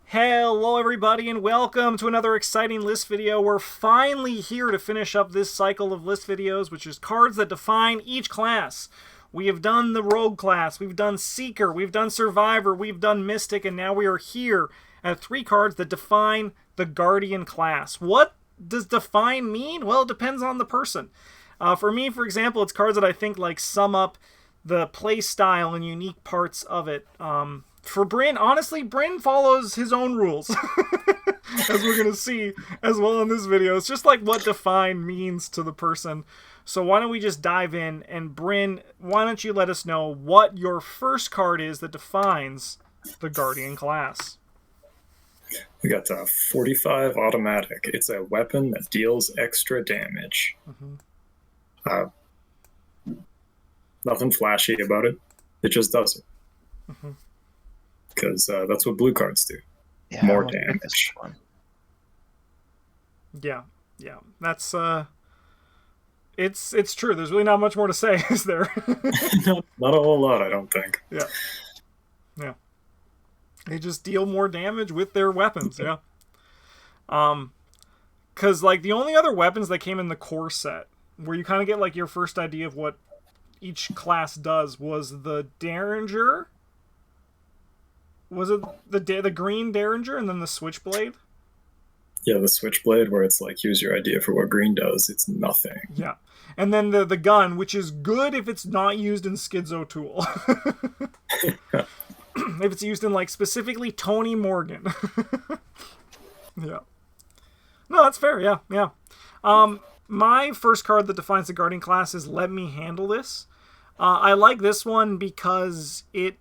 Hello everybody and welcome to another exciting list video. We're finally here to finish up this cycle of list videos, which is cards that define each class. We have done the Rogue class, we've done Seeker, we've done Survivor, we've done Mystic, and now we are here at 3 cards that define the Guardian class. What does define mean? Well, it depends on the person. For me, for example, it's cards that I think sum up the play style and unique parts of it. For Bryn, honestly, Bryn follows his own rules, as we're going to see as well in this video. It's just like what define means to the person. So why don't we just dive in, and Bryn, why don't you let us know what your first card is that defines the Guardian class? We got a 45 automatic. It's a weapon that deals extra damage. Nothing flashy about it. It just does it. Because that's what blue cards do. Yeah, more damage. Yeah. That's it's true. There's really not much more to say, is there? Not a whole lot, I don't think. Yeah. They just deal more damage with their weapons. Yeah. Because the only other weapons that came in the core set, where you kind of get your first idea of what each class does, was the Derringer. Was it the green Derringer and then the Switchblade? Yeah, the Switchblade, where it's here's your idea for what green does. It's nothing. Yeah. And then the gun, which is good if it's not used in Schizo Tool. If it's used in specifically Tony Morgan. Yeah. No, that's fair. Yeah. My first card that defines the Guardian class is Let Me Handle This. I like this one because it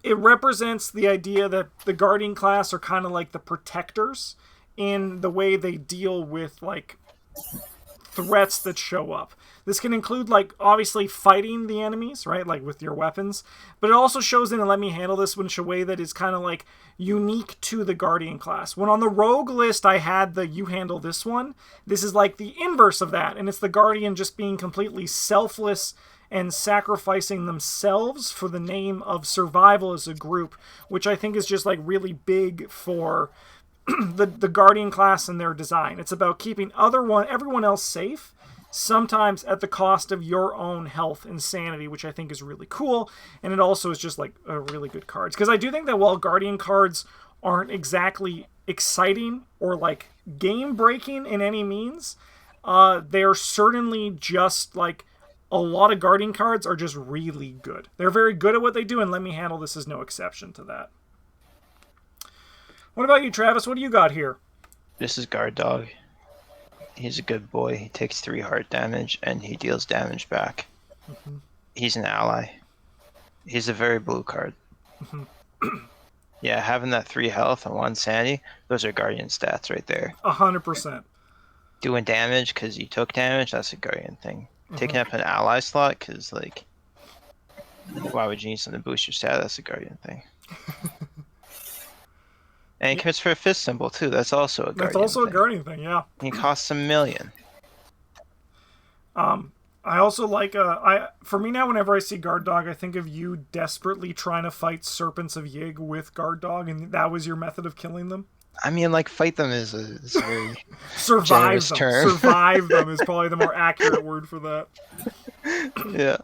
represents the idea that the Guardian class are kind of like the protectors in the way they deal with threats that show up. This can include obviously fighting the enemies, right? With your weapons, but it also shows in Let Me Handle This in a way that is kind of unique to the Guardian class. When on the Rogue list I had the You Handle This one, this is the inverse of that, and it's the Guardian just being completely selfless and sacrificing themselves for the name of survival as a group, which I think is just really big for the Guardian class and their design. It's about keeping everyone else safe, sometimes at the cost of your own health and sanity, which I think is really cool. And it also is just a really good cards, because I do think that while Guardian cards aren't exactly exciting or game breaking in any means, they are certainly just a lot of Guardian cards are just really good. They're very good at what they do, and Let Me Handle This is no exception to that. What about you, Travis? What do you got here? This is Guard Dog. He's a good boy. He takes 3 heart damage, and he deals damage back. He's an ally. He's a very blue card. Yeah, having that 3 health and 1 sanity, those are Guardian stats right there. 100%. Doing damage because you took damage, that's a Guardian thing. Taking up an ally slot because, why would you need something to boost your stat? That's a Guardian thing. And he commits for a fist symbol, too. That's also a Guardian thing. That's also a Guardian thing, yeah. He costs $1 million. I also for me now, whenever I see Guard Dog, I think of you desperately trying to fight Serpents of Yig with Guard Dog, and that was your method of killing them? I mean, fight them is a very survive them. Term. Survive them is probably the more accurate word for that. Yeah.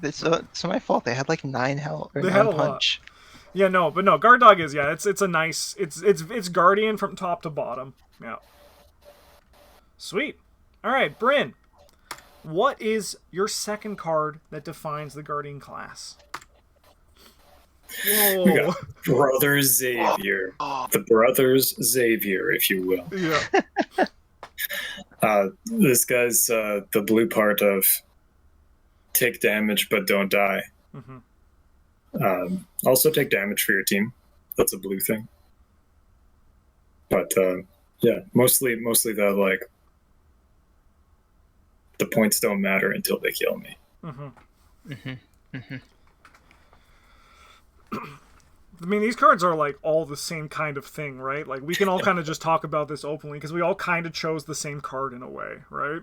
It's my fault. They had 9 health. They had a punch. Lot. Yeah, no, but no, Guard Dog is, it's a nice, it's Guardian from top to bottom. Yeah. Sweet. All right, Bryn, what is your second card that defines the Guardian class? Whoa. We got Brother Xavier. The Brothers Xavier, if you will. Yeah. This guy's the blue part of take damage but don't die. Also take damage for your team. That's a blue thing. But yeah, mostly the the points don't matter until they kill me. I mean, these cards are all the same kind of thing, right? We can all kind of just talk about this openly because we all kind of chose the same card in a way, right?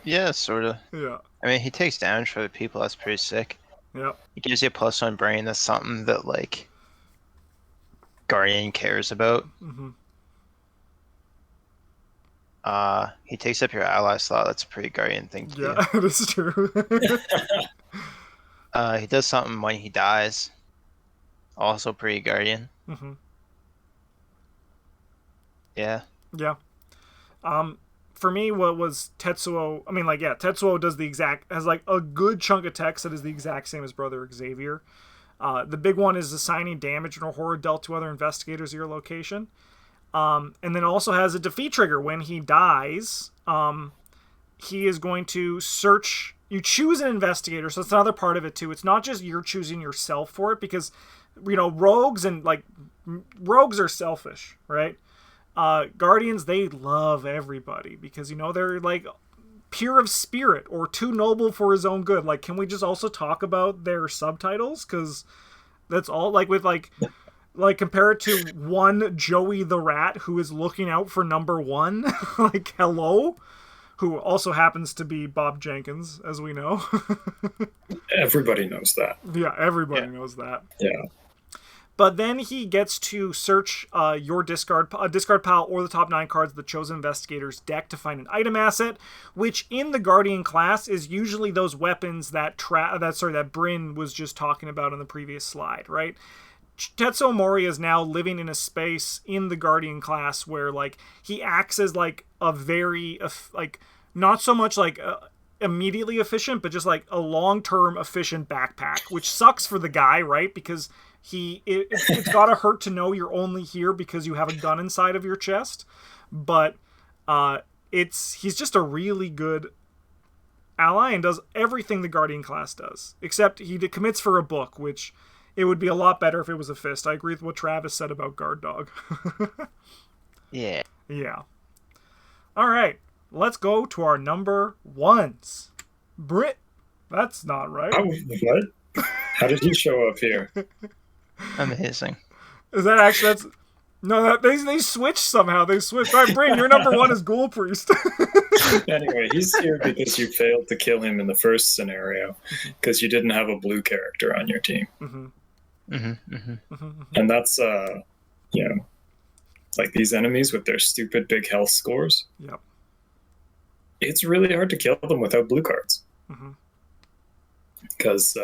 Yeah, sort of. Yeah. I mean, he takes damage for the people. That's pretty sick. Yep. He gives you a +1 brain. That's something that Guardian cares about. Mm-hmm. He takes up your ally slot. That's a pretty Guardian thing to Yeah, it is true. do. He does something when he dies. Also pretty Guardian. Mm-hmm. Yeah. Yeah. For me, what was Tetsuo? I mean, like, yeah, Tetsuo has like a good chunk of text that is the exact same as Brother Xavier. The big one is assigning damage or horror dealt to other investigators at your location. And then also has a defeat trigger. When he dies, he is going to search. You choose an investigator, so that's another part of it too. It's not just you're choosing yourself for it, because, you know, rogues are selfish, right? Guardians, they love everybody because, you know, they're like pure of spirit or too noble for his own good. Like, can we just also talk about their subtitles? Because that's all, like, with like compare it to one Joey the Rat who is looking out for number one. Like, hello, who also happens to be Bob Jenkins, as we know. Everybody knows that. Yeah, everybody knows that. Yeah. But then he gets to search your discard pile or the top 9 cards of the chosen investigator's deck to find an item asset, which in the Guardian class is usually those weapons that Bryn was just talking about in the previous slide, right? Tetsuo Mori is now living in a space in the Guardian class where, like, he acts as like a very like, not so much like immediately efficient, but just like a long-term efficient backpack, which sucks for the guy, right? Because it's gotta hurt to know you're only here because you have a gun inside of your chest. But he's just a really good ally and does everything the Guardian class does, except he commits for a book, which it would be a lot better if it was a fist. I agree with what Travis said about Guard Dog. Yeah. Yeah. All right, let's go to our number ones. Brit, that's not right. What? How did he show up here? Amazing. Is that actually they switched somehow. They switched. All right, Bryn, your number one is Ghoul Priest. Anyway, he's here because you failed to kill him in the first scenario because you didn't have a blue character on your team. Mm-hmm. Mm-hmm, mm-hmm. Mm-hmm. And that's, you know, like these enemies with their stupid big health scores. Yep. It's really hard to kill them without blue cards. Because,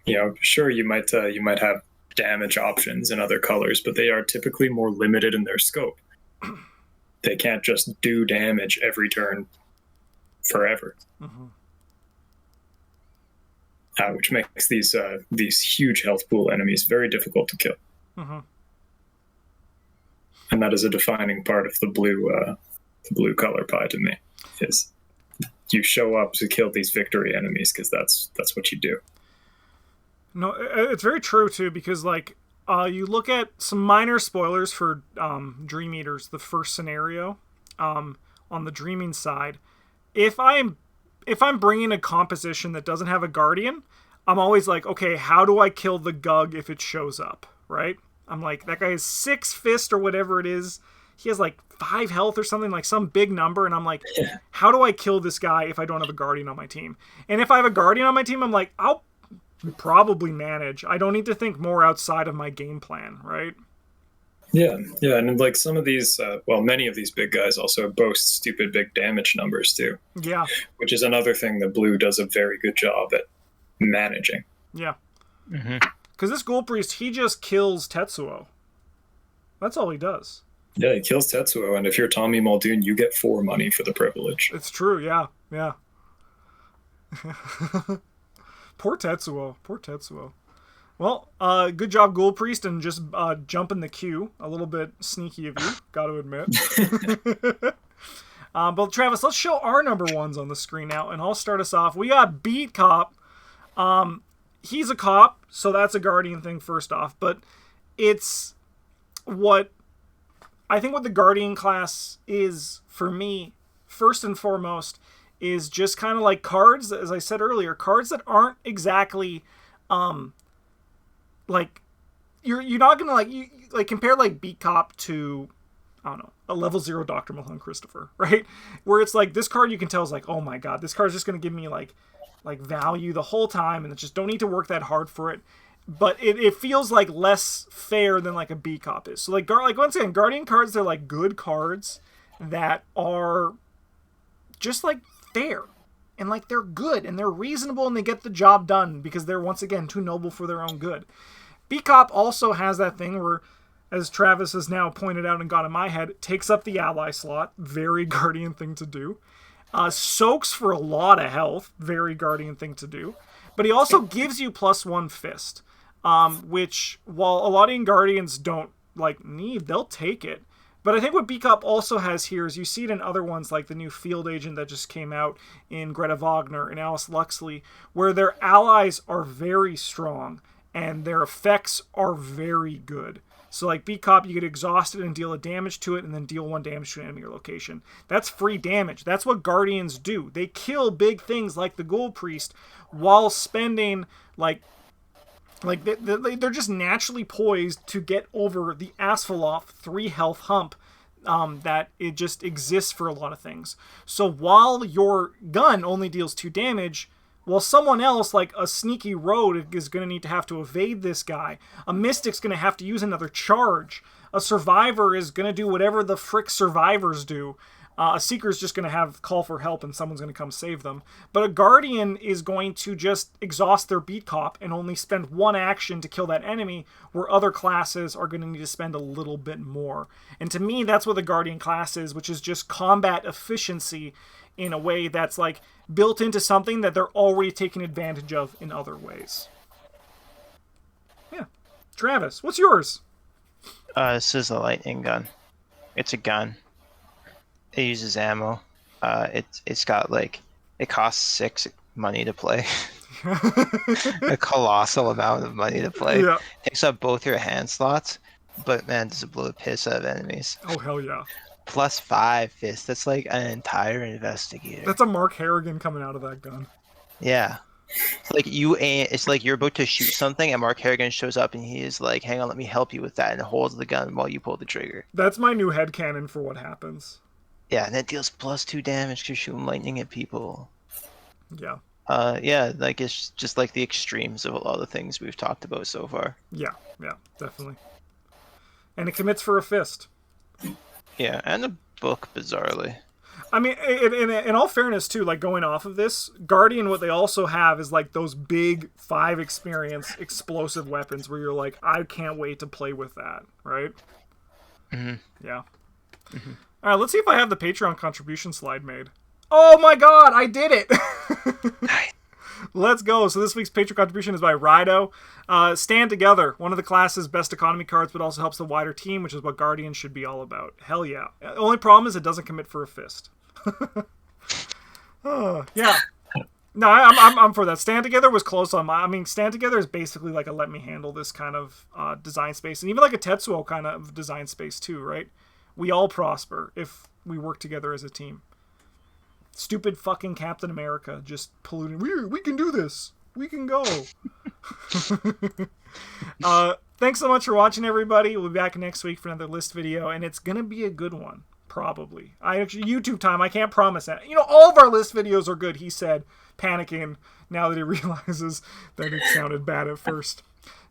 you know, sure, you might have damage options in other colors, but they are typically more limited in their scope. They can't just do damage every turn forever. Mm-hmm. Which makes these huge health pool enemies very difficult to kill. Mm-hmm. And that is a defining part of the blue color pie to me. Is you show up to kill these victory enemies because that's what you do. No, it's very true too, because like you look at some minor spoilers for Dream Eaters, the first scenario, on the dreaming side. If I'm bringing a composition that doesn't have a Guardian, I'm always like, okay, how do I kill the Gug if it shows up, right? I'm like, that guy has 6 fist or whatever it is. He has like 5 health or something, like some big number, and I'm like, how do I kill this guy if I don't have a Guardian on my team? And if I have a Guardian on my team, I'm like, I'll probably manage. I don't need to think more outside of my game plan, right? Yeah, and like some of these, many of these big guys also boast stupid big damage numbers too. Yeah. Which is another thing that blue does a very good job at managing. Yeah. Mm-hmm. Because this Ghoul Priest, he just kills Tetsuo. That's all he does. Yeah, he kills Tetsuo, and if you're Tommy Muldoon, you get 4 money for the privilege. It's true, yeah. Poor Tetsuo. Well, good job, Ghoul Priest, and just jumping the queue. A little bit sneaky of you, gotta admit. But Travis, let's show our number ones on the screen now, and I'll start us off. We got Beat Cop. He's a cop, so that's a Guardian thing first off. But it's what the Guardian class is for me, first and foremost, is just kind of like cards, as I said earlier, cards that aren't exactly like you're not gonna like compare like Beat Cop to, I don't know, a level 0 Dr. Malone Christopher, right? Where it's like this card you can tell is like, oh my god, this card is just gonna give me like value the whole time, and it's just don't need to work that hard for it. but it feels like less fair than like a B Cop is. So like once again, Guardian cards, they're like good cards that are just like fair. And like they're good and they're reasonable and they get the job done because they're once again too noble for their own good. B Cop also has that thing where, as Travis has now pointed out and got in my head, it takes up the ally slot. Very Guardian thing to do. Soaks for a lot of health. Very Guardian thing to do. But he also gives you +1 fist. Which, while a lot of Guardians don't like need, they'll take it. But I think what B-Cop also has here is you see it in other ones like the new Field Agent that just came out in Greta Wagner and Alice Luxley, where their allies are very strong and their effects are very good. So like B-Cop, you get exhausted and deal a damage to it and then deal 1 damage to an enemy or location. That's free damage. That's what Guardians do. They kill big things like the Ghoul Priest while spending they're just naturally poised to get over the Asphalov 3 health hump that it just exists for a lot of things. So while your gun only deals 2 damage, while someone else, like a sneaky road, is going to need to have to evade this guy, a Mystic's going to have to use another charge, a Survivor is going to do whatever the frick Survivors do, a Seeker's just going to have call for help and someone's going to come save them. But a Guardian is going to just exhaust their Beat Cop and only spend 1 action to kill that enemy, where other classes are going to need to spend a little bit more. And to me, that's what the Guardian class is, which is just combat efficiency in a way that's like built into something that they're already taking advantage of in other ways. Yeah. Travis, what's yours? This is a lightning gun. It's a gun. It uses ammo. It's got like, it costs 6 money to play. A colossal amount of money to play. Yeah. Takes up both your hand slots, but man, does it blow the piss out of enemies. Oh, hell yeah. +5 fist. That's like an entire investigator. That's a Mark Harrigan coming out of that gun. Yeah. It's like it's like you're about to shoot something and Mark Harrigan shows up and he is like, hang on, let me help you with that, and holds the gun while you pull the trigger. That's my new headcanon for what happens. Yeah, and that deals +2 damage because you're shooting lightning at people. Yeah. Yeah, like it's just like the extremes of a lot of the things we've talked about so far. Yeah, definitely. And it commits for a fist. Yeah, and the book, bizarrely. I mean, in all fairness, too, like going off of this, Guardian, what they also have is like those big 5 experience explosive weapons where you're like, I can't wait to play with that, right? Mm-hmm. Yeah. Mm-hmm. All right, let's see if I have the Patreon contribution slide made. Oh my god, I did it! Let's go. So this week's Patreon contribution is by Rido. Stand Together, one of the class's best economy cards, but also helps the wider team, which is what Guardian should be all about. Hell yeah. The only problem is it doesn't commit for a fist. Yeah. No, I'm for that. Stand Together was close on my... I mean, Stand Together is basically like a let me handle this kind of design space. And even like a Tetsuo kind of design space too, right? We all prosper if we work together as a team. Stupid fucking Captain America just polluting. We can do this. We can go. Thanks so much for watching, everybody. We'll be back next week for another list video, and it's going to be a good one. Probably. YouTube time, I can't promise that. You know, all of our list videos are good, he said, panicking now that he realizes that it sounded bad at first.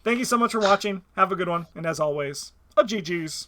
Thank you so much for watching. Have a good one. And as always, a GG's.